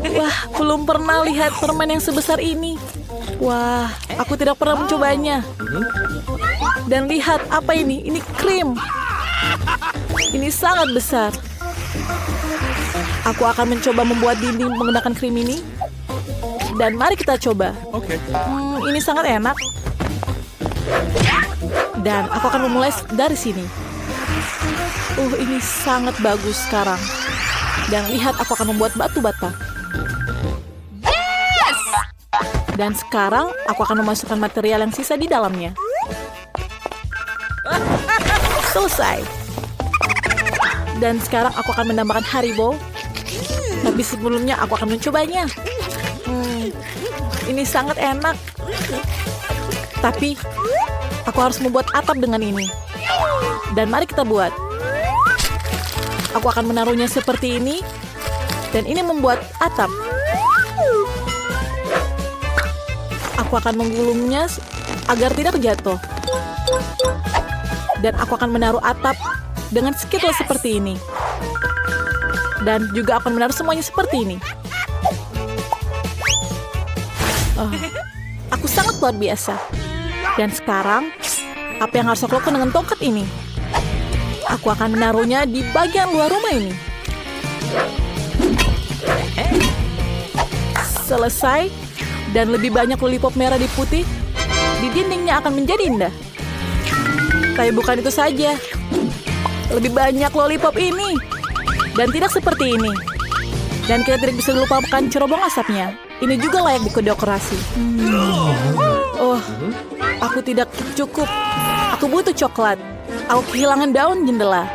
Wah, belum pernah lihat permen yang sebesar ini. Wah, aku tidak pernah mencobanya. Dan lihat, apa ini? Ini krim. Ini sangat besar. Aku akan mencoba membuat dinding menggunakan krim ini. Dan mari kita coba. Ini sangat enak. Dan aku akan memulai dari sini. Ini sangat bagus sekarang. Dan lihat, aku akan membuat batu bata. Dan sekarang aku akan memasukkan material yang sisa di dalamnya. Selesai. Dan sekarang aku akan menambahkan Haribo. Tapi sebelumnya aku akan mencobanya. Ini sangat enak. Tapi aku harus membuat atap dengan ini. Dan mari kita buat. Aku akan menaruhnya seperti ini. Dan ini membuat atap. Aku akan menggulungnya agar tidak jatuh. Dan aku akan menaruh atap dengan skill seperti ini. Dan juga akan menaruh semuanya seperti ini. Aku sangat luar biasa. Dan sekarang, apa yang harus aku lakukan dengan tongkat ini? Aku akan menaruhnya di bagian luar rumah ini. Selesai. Dan lebih banyak lollipop merah di putih, di dindingnya akan menjadi indah. Tapi bukan itu saja. Lebih banyak lollipop ini. Dan tidak seperti ini. Dan kita tidak bisa lupakan cerobong asapnya. Ini juga layak didekorasi. Aku tidak cukup. Aku butuh coklat. Aku kehilangan daun jendela.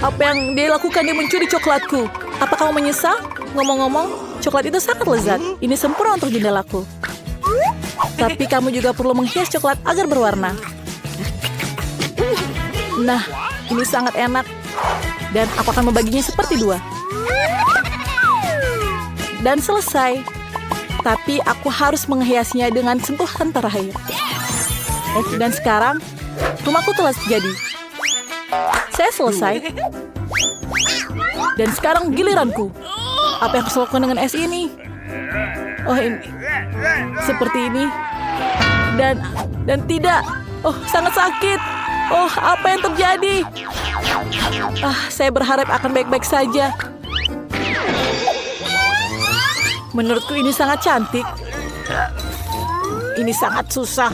Apa yang dia lakukan? Dia mencuri coklatku. Apa kamu menyesal? Ngomong-ngomong, coklat itu sangat lezat. Ini sempurna untuk jendelaku. Tapi kamu juga perlu menghias coklat agar berwarna. Nah, ini sangat enak. Dan aku akan membaginya seperti dua. Dan selesai. Tapi aku harus menghiasnya dengan sentuhan terakhir. Dan sekarang, rumahku telah jadi. Saya selesai. Dan sekarang giliranku. Apa yang harus lakukan dengan es ini? Ini. Seperti ini. Dan tidak. Sangat sakit. Apa yang terjadi? Saya berharap akan baik-baik saja. Menurutku ini sangat cantik. Ini sangat susah.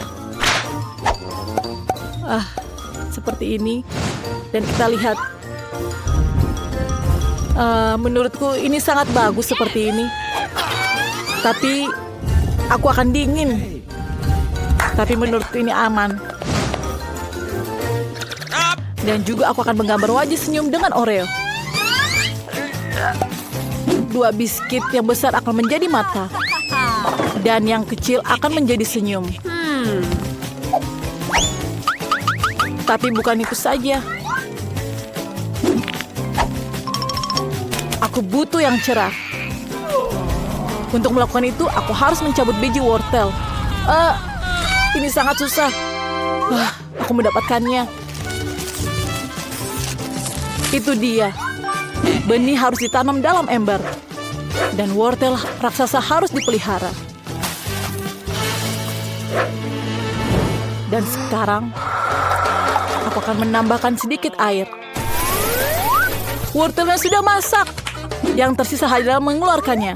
Seperti ini. Dan kita lihat. Menurutku ini sangat bagus seperti ini. Tapi aku akan dingin. Tapi menurutku ini aman. Dan juga aku akan menggambar wajah senyum dengan Oreo. Dua biskuit yang besar akan menjadi mata. Dan yang kecil akan menjadi senyum. Tapi bukan itu saja. Aku butuh yang cerah. Untuk melakukan itu, aku harus mencabut biji wortel. Ini sangat susah. Aku mendapatkannya. Itu dia. Benih harus ditanam dalam ember. Dan wortel raksasa harus dipelihara. Dan sekarang, aku akan menambahkan sedikit air. Wortelnya sudah masak. Yang tersisa hanya mengeluarkannya.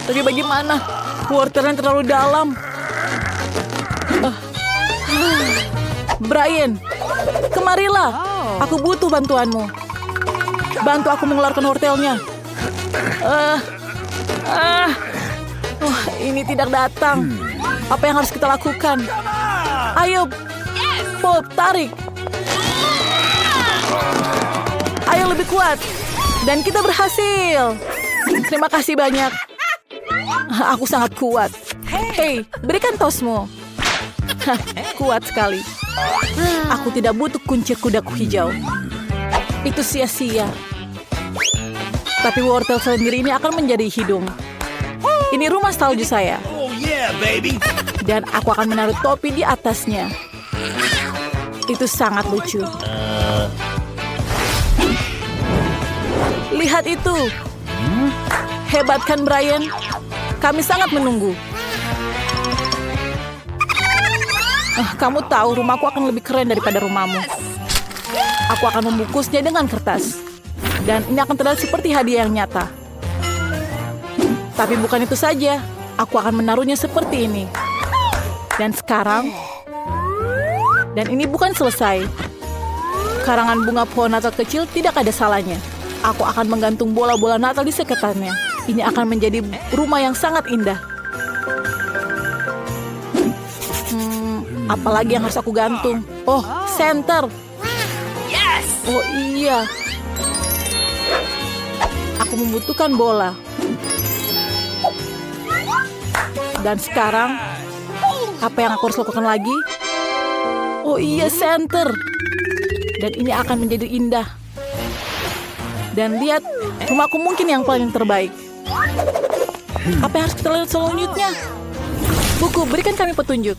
Tapi bagaimana? Wortelnya terlalu dalam. Brian, kemarilah. Aku butuh bantuanmu. Bantu aku mengeluarkan wortelnya. Ini tidak datang. Apa yang harus kita lakukan? Ayo, Pop, tarik. Ayo lebih kuat. Dan kita berhasil. Terima kasih banyak. Aku sangat kuat. Hei, berikan tosmu. Kuat sekali. Aku tidak butuh kuncir kudaku hijau. Itu sia-sia. Tapi wortel sendiri ini akan menjadi hidung. Ini rumah salju saya. Dan aku akan menaruh topi di atasnya. Itu sangat lucu. Lihat itu. Hebat kan, Brian? Kami sangat menunggu. Kamu tahu rumahku akan lebih keren daripada rumahmu. Aku akan membungkusnya dengan kertas. Dan ini akan terlihat seperti hadiah yang nyata. Tapi bukan itu saja. Aku akan menaruhnya seperti ini. Dan sekarang... Dan ini bukan selesai. Karangan bunga pohon Natal kecil tidak ada salahnya. Aku akan menggantung bola-bola Natal di sekitarnya. Ini akan menjadi rumah yang sangat indah. Apalagi yang harus aku gantung? Oh, senter. Oh iya. Aku membutuhkan bola. Dan sekarang, apa yang aku harus lakukan lagi? Oh iya, center. Dan ini akan menjadi indah. Dan lihat, rumahku mungkin yang paling terbaik. Apa yang harus kita lihat selanjutnya? Buku, berikan kami petunjuk.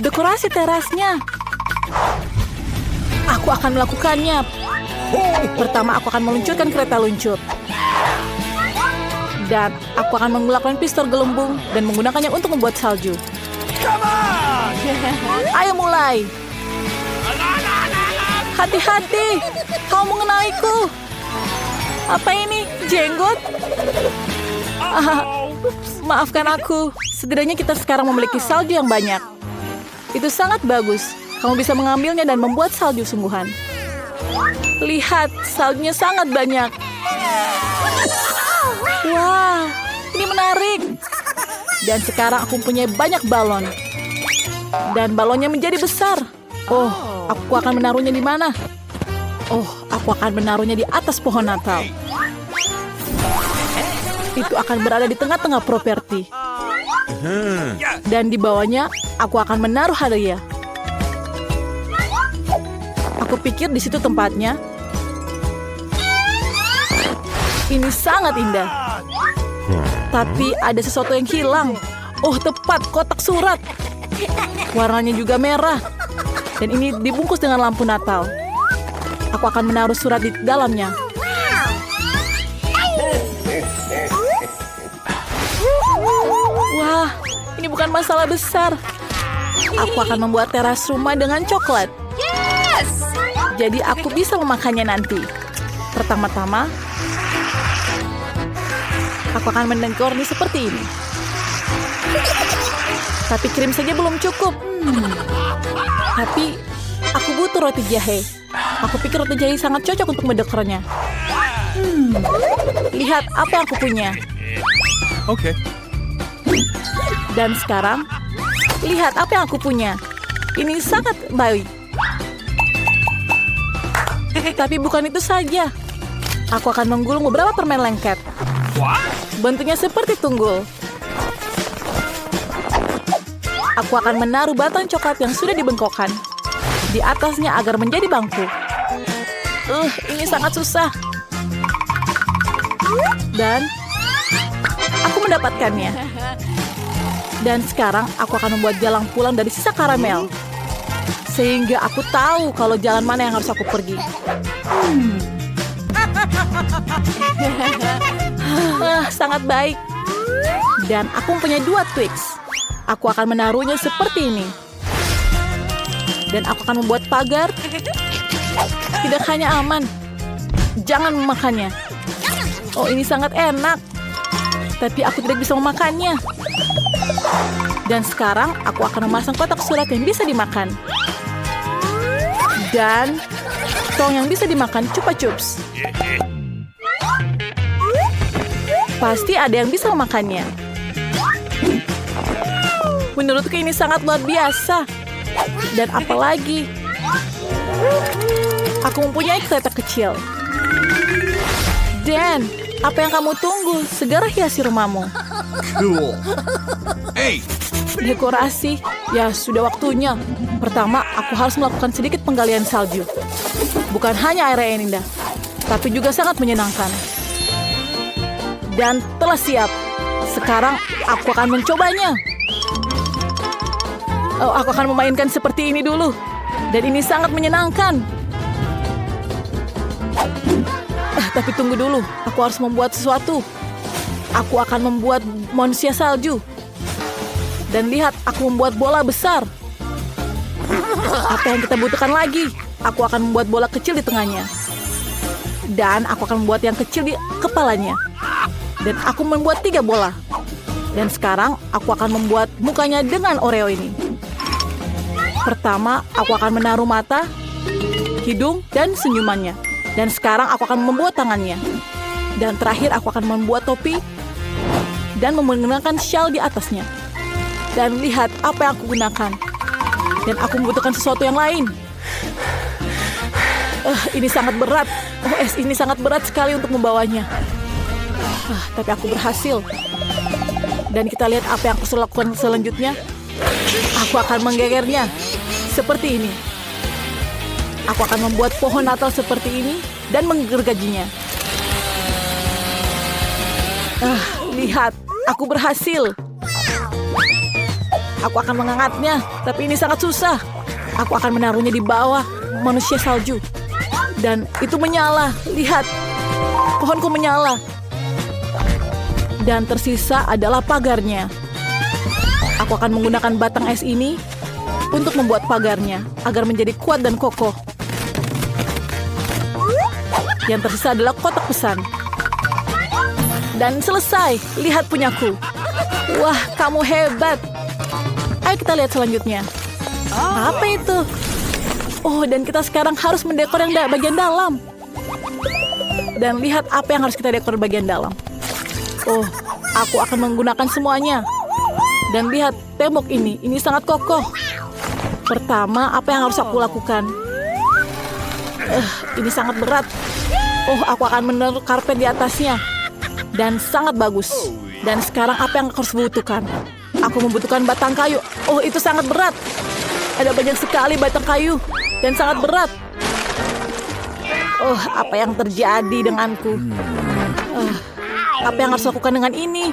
Dekorasi terasnya. Aku akan melakukannya. Pertama, aku akan meluncurkan kereta luncur. Dan aku akan menggunakan pistol gelembung dan menggunakannya untuk membuat salju. Ayo mulai. Hati-hati, kau mengenaiku. Apa ini, jenggot? Maafkan aku. Setidaknya kita sekarang memiliki salju yang banyak. Itu sangat bagus. Kamu bisa mengambilnya dan membuat salju sungguhan. Lihat, saljunya sangat banyak. Wah, ini menarik. Dan sekarang aku punya banyak balon. Dan balonnya menjadi besar. Oh, aku akan menaruhnya di mana? Oh, aku akan menaruhnya di atas pohon Natal. Itu akan berada di tengah-tengah properti. Dan di bawahnya, aku akan menaruh hadiah. Aku pikir di situ tempatnya. Ini sangat indah. Tapi ada sesuatu yang hilang. Oh, tepat, kotak surat. Warnanya juga merah. Dan ini dibungkus dengan lampu Natal. Aku akan menaruh surat di dalamnya. Wah, ini bukan masalah besar. Aku akan membuat teras rumah dengan coklat. Jadi aku bisa memakannya nanti. Pertama-tama, aku akan mendekornya seperti ini. Tapi krim saja belum cukup. Tapi aku butuh roti jahe. Aku pikir roti jahe sangat cocok untuk mendekornya. Lihat apa yang aku punya. Oke. Dan sekarang, lihat apa yang aku punya. Ini sangat baik. Tapi bukan itu saja. Aku akan menggulung beberapa permen lengket. Bentuknya seperti tunggul. Aku akan menaruh batang coklat yang sudah dibengkokkan di atasnya agar menjadi bangku. Ini sangat susah. Dan aku mendapatkannya. Dan sekarang aku akan membuat jalan pulang dari sisa karamel. Sehingga aku tahu kalau jalan mana yang harus aku pergi. Sangat baik. Dan aku mempunyai 2 Twix. Aku akan menaruhnya seperti ini. Dan aku akan membuat pagar. Tidak hanya aman. Jangan memakannya. Oh, ini sangat enak. Tapi aku tidak bisa memakannya. Dan sekarang aku akan memasang kotak surat yang bisa dimakan. Dan tong yang bisa dimakan Chupa Chups. Pasti ada yang bisa memakannya. Menurutku ini sangat luar biasa. Dan apalagi, aku mempunyai kereta kecil. Dan apa yang kamu tunggu? Segera hiasi rumahmu. Cool. Hey. Dekorasi, ya sudah waktunya. Pertama, aku harus melakukan sedikit penggalian salju. Bukan hanya area yang indah, tapi juga sangat menyenangkan. Dan telah siap. Sekarang aku akan mencobanya. Oh, aku akan memainkan seperti ini dulu. Dan ini sangat menyenangkan. Tapi tunggu dulu, aku harus membuat sesuatu. Aku akan membuat manusia salju. Dan lihat, aku membuat bola besar. Apa yang kita butuhkan lagi? Aku akan membuat bola kecil di tengahnya. Dan aku akan membuat yang kecil di kepalanya. Dan aku membuat 3 bola. Dan sekarang aku akan membuat mukanya dengan Oreo ini. Pertama, aku akan menaruh mata, hidung, dan senyumannya. Dan sekarang aku akan membuat tangannya. Dan terakhir aku akan membuat topi dan menggunakan shawl di atasnya. Dan lihat apa yang aku gunakan. Dan aku membutuhkan sesuatu yang lain. Ini sangat berat. Ini sangat berat sekali untuk membawanya. Tapi aku berhasil. Dan kita lihat apa yang aku lakukan selanjutnya. Aku akan menggegernya. Seperti ini. Aku akan membuat pohon Natal seperti ini. Dan menggergajinya. Lihat. Aku berhasil. Aku akan mengangkatnya. Tapi ini sangat susah. Aku akan menaruhnya di bawah manusia salju. Dan itu menyala. Lihat. Pohonku menyala. Dan tersisa adalah pagarnya. Aku akan menggunakan batang es ini untuk membuat pagarnya agar menjadi kuat dan kokoh. Yang tersisa adalah kotak pesan. Dan selesai. Lihat punyaku. Wah, kamu hebat. Ayo kita lihat selanjutnya. Apa itu? Dan kita sekarang harus mendekor yang bagian dalam. Dan lihat apa yang harus kita dekor bagian dalam. Aku akan menggunakan semuanya. Dan lihat tembok ini sangat kokoh. Pertama, apa yang harus aku lakukan? Ini sangat berat. Aku akan menaruh karpet di atasnya. Dan sangat bagus. Dan sekarang apa yang aku harus butuhkan? Aku membutuhkan batang kayu. Itu sangat berat. Ada banyak sekali batang kayu. Dan sangat berat. Apa yang terjadi denganku? Apa yang harus lakukan dengan ini?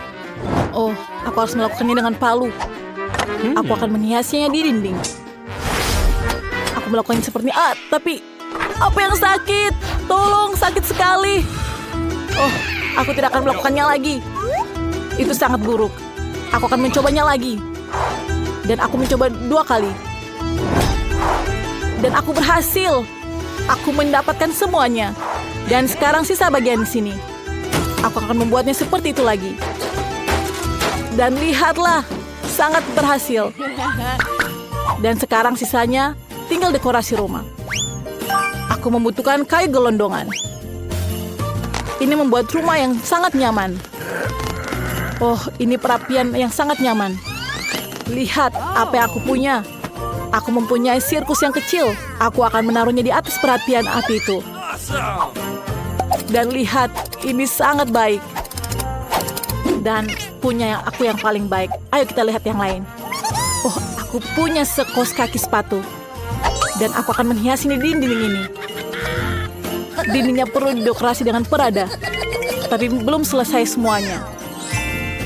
Aku harus melakukannya dengan palu. Aku akan menghiasnya di dinding. Aku melakukannya seperti ini. Tapi apa yang sakit? Tolong, sakit sekali. Aku tidak akan melakukannya lagi. Itu sangat buruk. Aku akan mencobanya lagi. Dan aku mencoba 2 kali. Dan aku berhasil. Aku mendapatkan semuanya. Dan sekarang sisa bagian sini. Aku akan membuatnya seperti itu lagi. Dan lihatlah, sangat berhasil. Dan sekarang sisanya tinggal dekorasi rumah. Aku membutuhkan kayu gelondongan. Ini membuat rumah yang sangat nyaman. Ini perapian yang sangat nyaman. Lihat apa yang aku punya. Aku mempunyai sirkus yang kecil. Aku akan menaruhnya di atas perapian api itu. Dan lihat, ini sangat baik. Dan punya aku yang paling baik. Ayo kita lihat yang lain. Aku punya sekos kaki sepatu. Dan aku akan menghiasnya di dinding ini. Dindingnya perlu didekorasi dengan perada. Tapi belum selesai semuanya.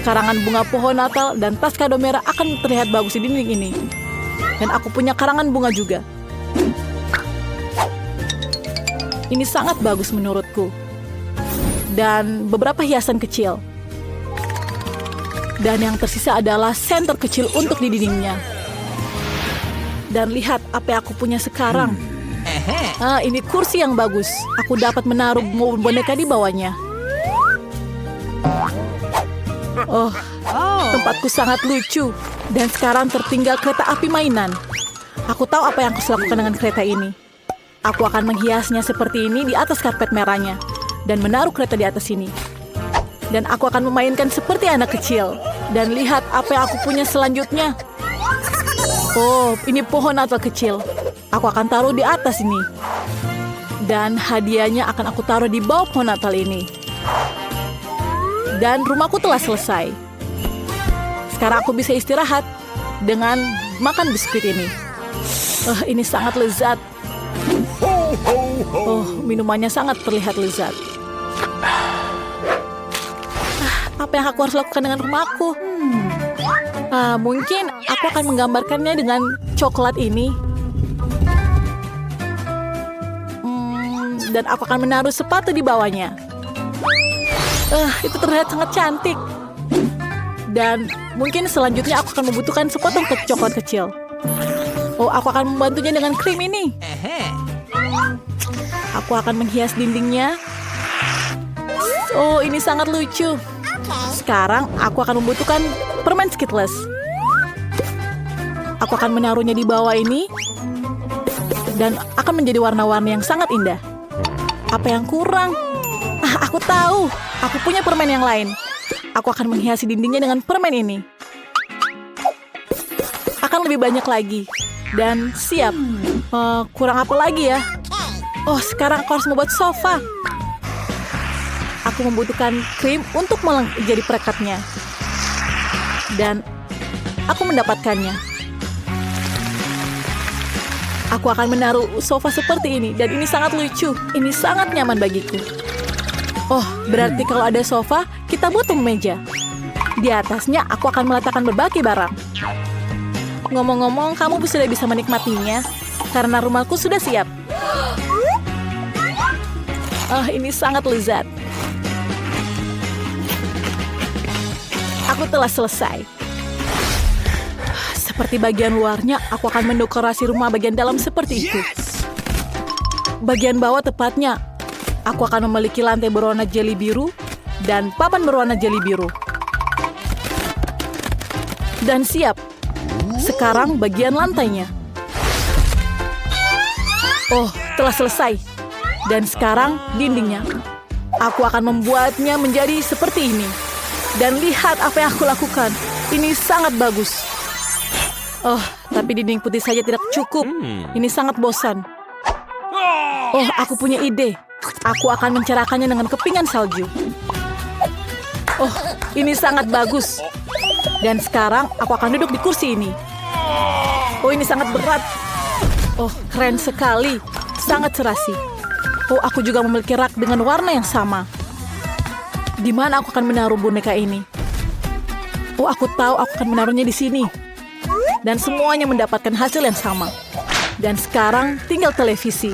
Karangan bunga pohon Natal dan tas kado merah akan terlihat bagus di dinding ini. Dan aku punya karangan bunga juga. Ini sangat bagus menurutku. Dan beberapa hiasan kecil. Dan yang tersisa adalah senter kecil untuk di dindingnya. Dan lihat apa yang aku punya sekarang. Ini kursi yang bagus. Aku dapat menaruh boneka di bawahnya. Tempatku sangat lucu. Dan sekarang tertinggal kereta api mainan. Aku tahu apa yang harus lakukan dengan kereta ini. Aku akan menghiasnya seperti ini di atas karpet merahnya. Dan menaruh kereta di atas sini. Dan aku akan memainkan seperti anak kecil. Dan lihat apa yang aku punya selanjutnya. Ini pohon Natal kecil. Aku akan taruh di atas ini. Dan hadiahnya akan aku taruh di bawah pohon Natal ini. Dan rumahku telah selesai. Sekarang aku bisa istirahat dengan makan biskuit ini. Ini sangat lezat. Minumannya sangat terlihat lezat. Apa yang aku harus lakukan dengan rumahku? Mungkin aku akan menggambarkannya dengan coklat ini. Dan aku akan menaruh sepatu di bawahnya. Itu terlihat sangat cantik. Dan mungkin selanjutnya aku akan membutuhkan sepotong coklat kecil. Oh, aku akan membantunya dengan krim ini. Aku akan menghias dindingnya. Oh, ini sangat lucu. Sekarang aku akan membutuhkan permen Skittles. Aku akan menaruhnya di bawah ini. Dan akan menjadi warna-warni yang sangat indah. Apa yang kurang? Aku tahu. Aku punya permen yang lain. Aku akan menghiasi dindingnya dengan permen ini. Akan lebih banyak lagi. Dan siap. Kurang apa lagi ya? Oh, sekarang aku harus membuat sofa. Aku membutuhkan krim untuk menjadi perekatnya. Dan aku mendapatkannya. Aku akan menaruh sofa seperti ini. Dan ini sangat lucu. Ini sangat nyaman bagiku. Oh, berarti kalau ada sofa, kita butuh meja. Di atasnya aku akan meletakkan berbagai barang. Ngomong-ngomong, kamu sudah bisa menikmatinya. Karena rumahku sudah siap. Ini sangat lezat. Aku telah selesai. Seperti bagian luarnya, aku akan mendekorasi rumah bagian dalam seperti itu. Bagian bawah tepatnya, aku akan memiliki lantai berwarna jeli biru dan papan berwarna jeli biru. Dan siap. Sekarang bagian lantainya. Oh, telah selesai. Dan sekarang dindingnya. Aku akan membuatnya menjadi seperti ini. Dan lihat apa yang aku lakukan. Ini sangat bagus. Oh, tapi dinding putih saja tidak cukup. Ini sangat bosan. Oh, aku punya ide. Aku akan mencerahkannya dengan kepingan salju. Oh, ini sangat bagus. Dan sekarang aku akan duduk di kursi ini. Oh, ini sangat berat. Oh, keren sekali. Sangat serasi. Oh, aku juga memiliki rak dengan warna yang sama. Di mana aku akan menaruh boneka ini? Oh, aku tahu aku akan menaruhnya di sini. Dan semuanya mendapatkan hasil yang sama. Dan sekarang tinggal televisi.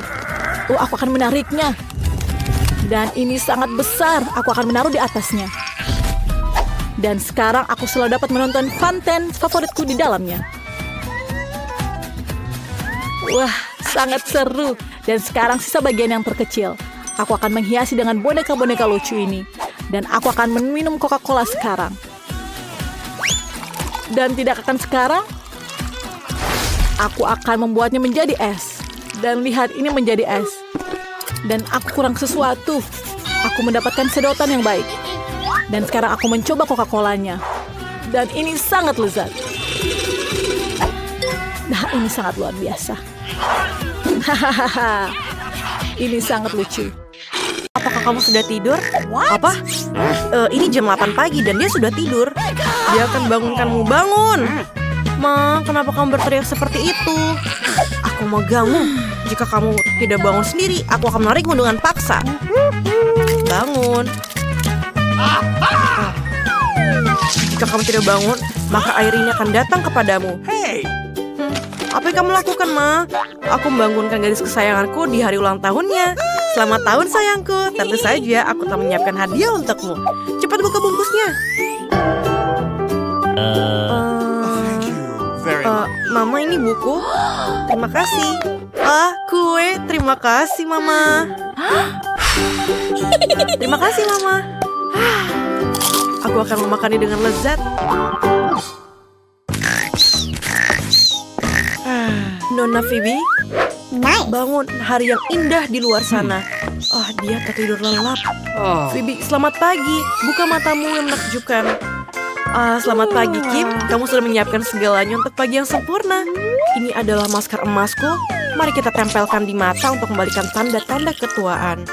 Oh, aku akan menariknya. Dan ini sangat besar. Aku akan menaruh di atasnya. Dan sekarang aku selalu dapat menonton konten favoritku di dalamnya. Wah, sangat seru. Dan sekarang sisa bagian yang terkecil. Aku akan menghiasi dengan boneka-boneka lucu ini. Dan aku akan meminum Coca-Cola sekarang. Dan tidak akan sekarang. Aku akan membuatnya menjadi es. Dan lihat, ini menjadi es. Dan aku kurang sesuatu. Aku mendapatkan sedotan yang baik. Dan sekarang aku mencoba Coca-Colanya. Dan ini sangat lezat. Nah, ini sangat luar biasa. Hahaha. Ini sangat lucu. Apakah kamu sudah tidur? Apa? Ini jam 8 pagi dan dia sudah tidur. Dia akan bangunkanmu. Bangun! Ma, kenapa kamu berteriak seperti itu? Aku mau ganggu. Jika kamu tidak bangun sendiri, aku akan menarikmu dengan paksa. Bangun. Jika kamu tidak bangun, maka air ini akan datang kepadamu. Hey! Apa yang kamu lakukan, Ma? Aku membangunkan gadis kesayanganku di hari ulang tahunnya. Selamat tahun, sayangku. Tentu saja, aku telah menyiapkan hadiah untukmu. Cepat buka bungkusnya. Thank you very much. Mama, ini buku. Terima kasih. Kue. Terima kasih, Mama. Terima kasih, Mama. Aku akan memakannya dengan lezat. Nona Phoebe, bangun, hari yang indah di luar sana. Dia tertidur lelap. Phoebe, selamat pagi. Buka matamu yang menakjubkan. Selamat pagi, Kim. Kamu sudah menyiapkan segalanya untuk pagi yang sempurna. Ini adalah masker emasku. Mari kita tempelkan di mata untuk membalikan tanda-tanda ketuaan.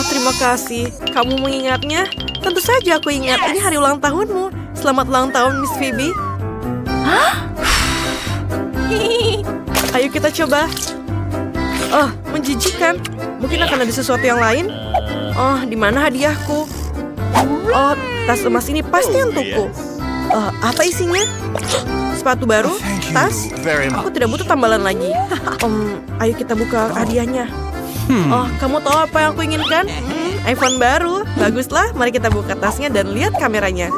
Terima kasih. Kamu mengingatnya? Tentu saja aku ingat. Ini hari ulang tahunmu. Selamat ulang tahun, Miss Phoebe. Ayo kita coba. Menjijikan. Mungkin akan ada sesuatu yang lain. Di mana hadiahku? Tas emas ini pasti untukku. Apa isinya? sepatu baru, Thank you tas. very much. Aku tidak butuh tambalan lagi. Ayo kita buka hadiahnya. Oh, kamu tahu apa yang aku inginkan? iPhone baru. Baguslah, mari kita buka tasnya dan lihat kameranya.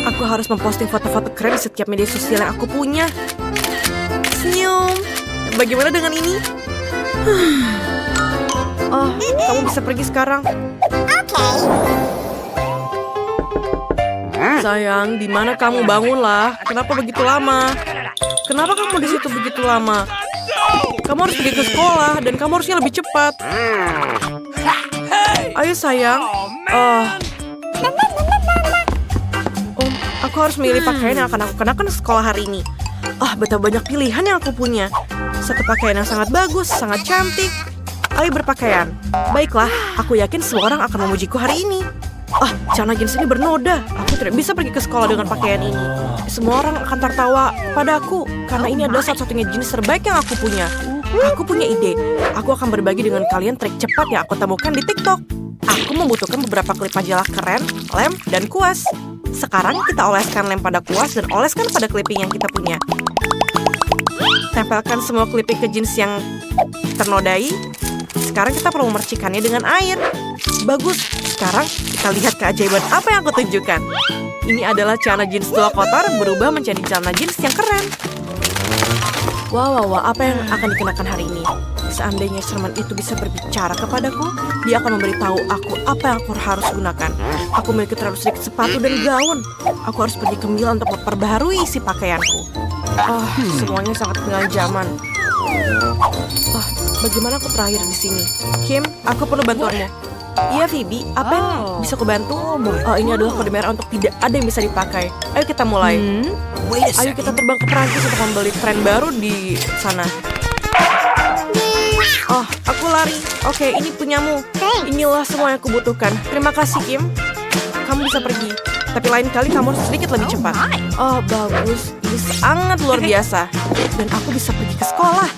Aku harus memposting foto-foto keren di setiap media sosial yang aku punya. Senyum. Bagaimana dengan ini? Oh, kamu bisa pergi sekarang. Sayang, di mana kamu? Bangunlah. Kenapa begitu lama? Kenapa kamu di situ begitu lama? Kamu harus pergi ke sekolah dan kamu harusnya lebih cepat. Ayo sayang. Aku harus memilih pakaian yang akan aku kenakan ke sekolah hari ini. Betapa banyak pilihan yang aku punya. Satu pakaian yang sangat bagus, sangat cantik. Ayo berpakaian. Baiklah, aku yakin semua orang akan memujiku hari ini. Celana jeans ini bernoda. Aku tidak bisa pergi ke sekolah dengan pakaian ini. Semua orang akan tertawa padaku karena ini adalah satu-satunya jenis terbaik yang aku punya. Aku punya ide. Aku akan berbagi dengan kalian trik cepat yang aku temukan di TikTok. Aku membutuhkan beberapa klip majalah keren, lem, dan kuas. Sekarang kita oleskan lem pada kuas dan oleskan pada clipping yang kita punya. Tempelkan semua clipping ke jeans yang ternodai. Sekarang kita perlu memercikannya dengan air. Bagus. Sekarang kita lihat keajaiban apa yang aku tunjukkan. Ini adalah celana jeans tua kotor berubah menjadi celana jeans yang keren. Wow, apa yang akan dikenakan hari ini? Seandainya Sherman itu bisa berbicara kepadaku, dia akan memberitahu aku apa yang aku harus gunakan. Aku memiliki terlalu sedikit sepatu dan gaun. Aku harus pergi ke Mila untuk memperbaharui isi pakaianku. Semuanya sangat ketinggalan zaman. Bagaimana aku terakhir di sini? Kim, aku perlu bantuanmu. Iya, Phoebe. Apa yang bisa aku bantu? Ini adalah kode merah untuk tidak ada yang bisa dipakai. Ayo kita mulai. Ayo kita terbang ke Perancis untuk membeli tren baru di sana. Aku lari. Oke, ini punyamu. Inilah semua yang aku butuhkan. Terima kasih, Kim. Kamu bisa pergi. Tapi lain kali kamu harus sedikit lebih cepat. Bagus. Ini sangat luar biasa. Dan aku bisa pergi ke sekolah.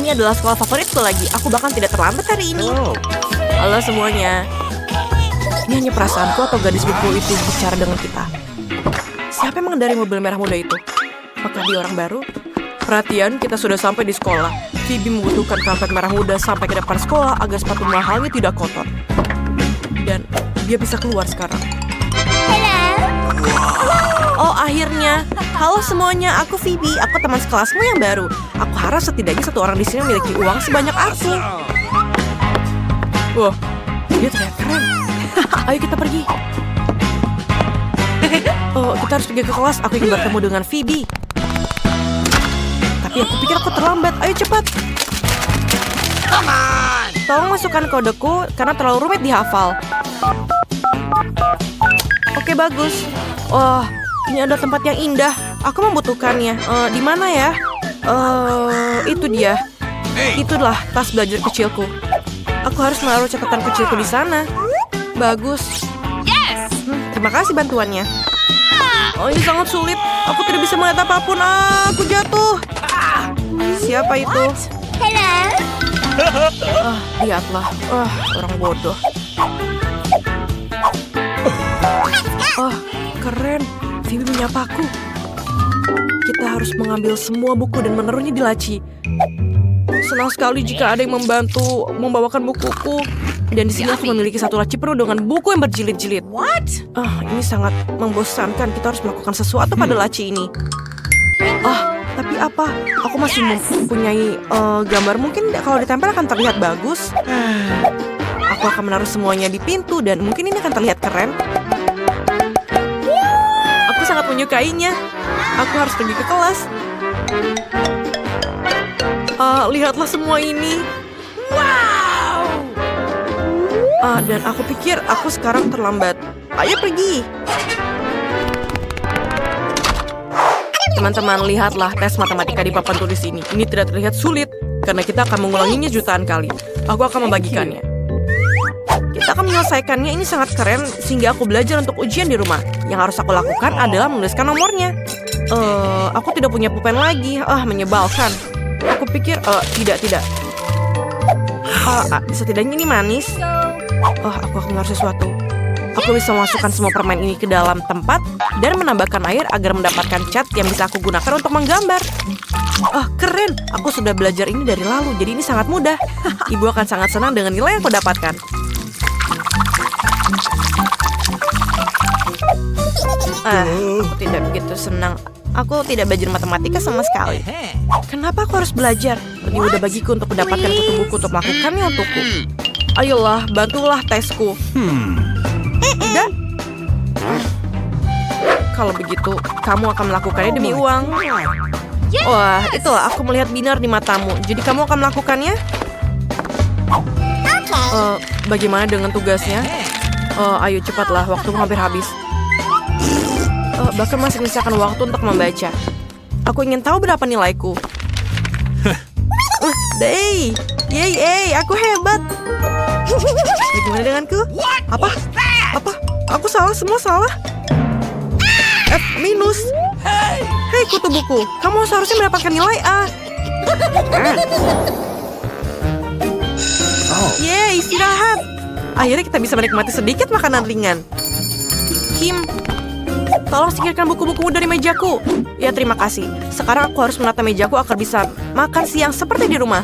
Ini adalah sekolah favoritku lagi. Aku bahkan tidak terlambat hari ini. Halo semuanya. Ini hanya perasaanku atau gadis buku itu bicara dengan kita? Siapa yang mengendarai mobil merah muda itu? Apakah dia orang baru? Perhatian, kita sudah sampai di sekolah. Phoebe membutuhkan karpet merah muda sampai ke depan sekolah agar sepatu mahalnya tidak kotor. Dan dia bisa keluar sekarang. Akhirnya. Halo semuanya, aku Phoebe. Aku teman sekelasmu yang baru. Aku harap setidaknya satu orang di sini memiliki uang sebanyak aku. Wah, dia terlihat keren. Ayo kita pergi. Kita harus pergi ke kelas. Aku ingin bertemu dengan Phoebe. Tapi aku pikir aku terlambat. Ayo cepat. Tolong masukkan kodeku karena terlalu rumit dihafal. Oke, bagus. Ini ada tempat yang indah. Aku membutuhkannya. Di mana ya? Itu dia. Itulah tas belajar kecilku. Aku harus menaruh catatan kecilku di sana. Bagus. Terima kasih bantuannya. Ini sangat sulit. Aku tidak bisa melihat apapun. Aku jatuh. Siapa itu? Lihatlah. Orang bodoh. Keren. Phoebe menyapaku. Kita harus mengambil semua buku dan menaruhnya di laci. Senang sekali jika ada yang membantu membawakan bukuku. Dan di sini aku memiliki satu laci penuh dengan buku yang berjilid-jilid. Ini sangat membosankan. Kita harus melakukan sesuatu pada laci ini. Tapi apa? Aku masih mempunyai gambar. Mungkin kalau ditempel akan terlihat bagus. Aku akan menaruh semuanya di pintu dan mungkin ini akan terlihat keren. Aku sangat menyukainya. Aku harus pergi ke kelas. Lihatlah semua ini. Wow! Dan aku pikir aku sekarang terlambat. Ayo pergi. Teman-teman, lihatlah tes matematika di papan tulis ini. Ini tidak terlihat sulit karena kita akan mengulanginya jutaan kali. Aku akan membagikannya. Kita akan menyelesaikannya. Ini sangat keren sehingga aku belajar untuk ujian di rumah. Yang harus aku lakukan adalah menuliskan nomornya. Aku tidak punya pulpen lagi. Menyebalkan. Aku pikir, tidak. Setidaknya ini manis. Aku akan menaruh sesuatu. Aku bisa memasukkan semua permen ini ke dalam tempat dan menambahkan air agar mendapatkan cat yang bisa aku gunakan untuk menggambar. Oh, keren. Aku sudah belajar ini dari lalu, jadi ini sangat mudah. Ibu akan sangat senang dengan nilai yang aku dapatkan. Aku tidak begitu senang. Aku tidak belajar matematika sama sekali. Kenapa aku harus belajar? Lebih mudah bagiku untuk mendapatkan kutu buku untuk melakukannya untukku. Ayolah, bantulah tesku. Tidak? Kalau begitu, kamu akan melakukannya demi uang. Wah, itulah aku melihat binar di matamu. Jadi kamu akan melakukannya? Bagaimana dengan tugasnya? Ayo cepatlah, waktumu hampir habis. Bahkan masih menyisakan waktu untuk membaca. Aku ingin tahu berapa nilaiku. Yeay, aku hebat. Bagaimana denganku? Apa? Aku salah, semua salah. F minus. Hei, kutu buku. Kamu seharusnya mendapatkan nilai A. Yeay, istirahat. Akhirnya kita bisa menikmati sedikit makanan ringan. Kim, tolong singkirkan buku-bukumu dari mejaku. Ya, terima kasih. Sekarang aku harus menata mejaku agar bisa makan siang seperti di rumah.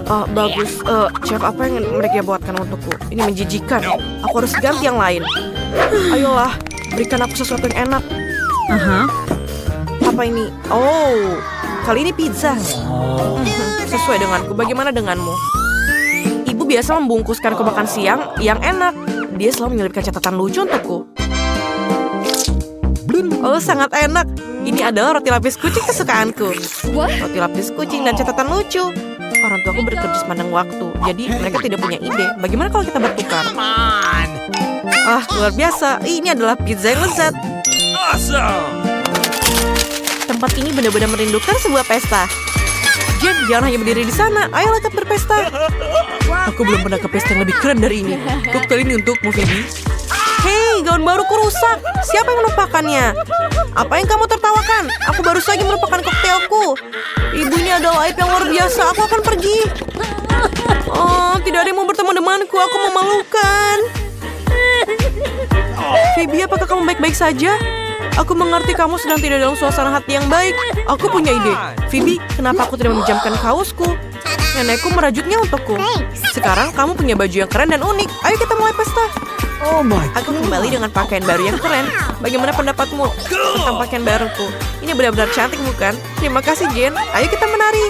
Bagus. Chef, apa yang mereka buatkan untukku? Ini menjijikan. Aku harus ganti yang lain. Ayolah, berikan aku sesuatu yang enak. Apa ini? Oh, kali ini pizza. Sesuai denganku. Bagaimana denganmu? Ibu biasa membungkuskanku makan siang yang enak. Dia selalu menyelipkan catatan lucu untukku. Oh, sangat enak. Ini adalah roti lapis kucing kesukaanku. Roti lapis kucing dan catatan lucu. Orang tuaku bekerja sepanjang waktu, jadi mereka tidak punya ide. Bagaimana kalau kita bertukar? Luar biasa. Ini adalah pizza yang lezat. Tempat ini benar-benar merindukan sebuah pesta. Jen, jangan hanya berdiri di sana. Ayolah kita berpesta. Aku belum pernah ke pesta yang lebih keren dari ini. Koktail ini untukmu, Phoebe. Hei, gaun baruku rusak. Siapa yang melupakannya? Apa yang kamu tertawakan? Aku baru saja melupakan koktailku. Ibu, ini adalah aib yang luar biasa. Aku akan pergi. Tidak ada yang mau bertemu denganku. Aku memalukan. Phoebe, apakah kamu baik-baik saja? Aku mengerti kamu sedang tidak dalam suasana hati yang baik. Aku punya ide. Phoebe, kenapa aku tidak meminjamkan kaosku? Nenekku merajutnya untukku. Sekarang kamu punya baju yang keren dan unik. Ayo kita mulai pesta. Aku kembali dengan pakaian baru yang keren. Bagaimana pendapatmu tentang pakaian baruku? Ini benar-benar cantik, bukan? Terima kasih, Jen. Ayo kita menari.